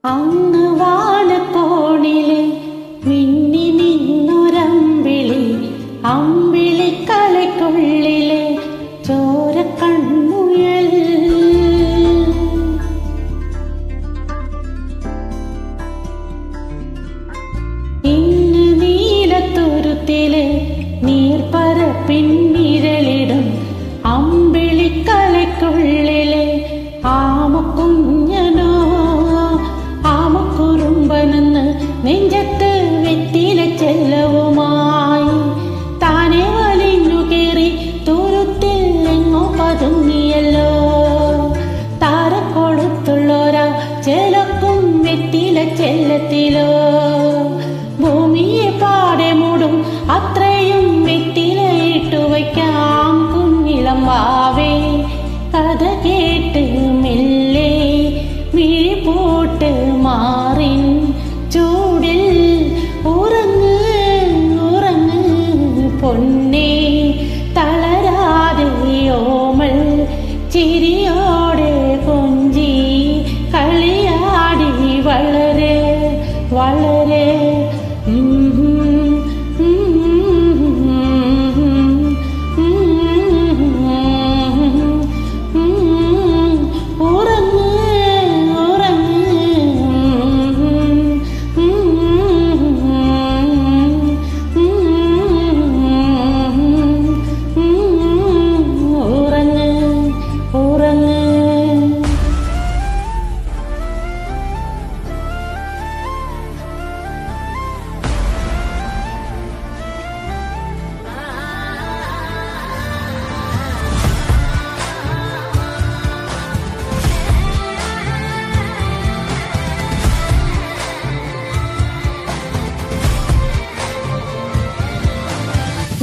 അങ്ങ് വാനക്കോണിലെ മിന്നി നിന്നൊരമ്പിളി, അമ്പിളിക്കലയ്ക്കുള്ളിലെ ചോരക്കൺമുയൽ. ഇന്ന് നീലത്തുരുത്തിലെ നീർപ്പരപ്പിൻ നിഴലിടും അമ്പിളിക്കലയ്ക്കുള്ളിലെ ആമക്കുഞ്ഞനോ, ആമക്കുറുമ്പനെന്ന് നെഞ്ചത്ത് വെറ്റില ചെല്ലവുമായി താനെ വലിഞ്ഞു കേറി തുരുത്തിൽ എങ്ങോ പതുങ്ങിയല്ലോ. താരക്കൊടുത്തുള്ളോരാ ചെലക്കും വെറ്റില ചെല്ലത്തിലോ. ഭൂമിയെ പാടെ മൂടും അത്രയും വെറ്റില ഇട്ടുവയ്ക്കാം കുഞ്ഞിളം വാവേ. കഥ കേട്ട് മെല്ലെ മിഴി പോട്ട് മാറിൻ ചൂടിൽ ഉറങ്ങ് ഉറങ്ങ് പൊന്നേ. തളരാതെ ഓമൽ ചിരിയോടെ കൊഞ്ചി കളിയാടി വളരെ വളരെ.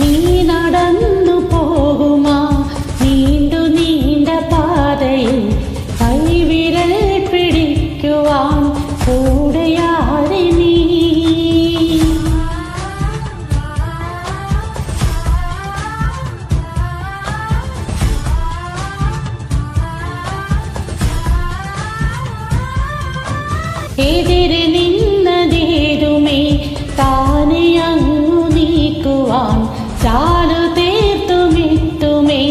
നീ നടന്നു പോകുമാ നീണ്ടു നീണ്ട പാതയിൽ കൈവിരൽ പിടിക്കുവാൻ കൂടെയാരെ നീ. എതിരെ നിന്നതേതുമേ താനെ അങ്ങു നീക്കുവാൻ ചാലു തീർത്തുമിട്ടുമേ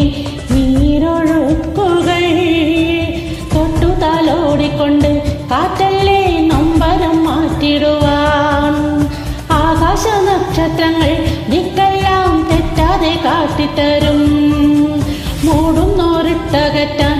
നീരൊഴുക്കുകൾ. തൊട്ടുതലോടിക്കൊണ്ട് കാറ്റല്ലേ നൊമ്പരം മാറ്റിടുവാൻ. ആകാശ നക്ഷത്രങ്ങൾ ദിക്കെല്ലാം തെറ്റാതെ കാട്ടിത്തരും. മൂടുന്നോരിട്ടകറ്റാൻ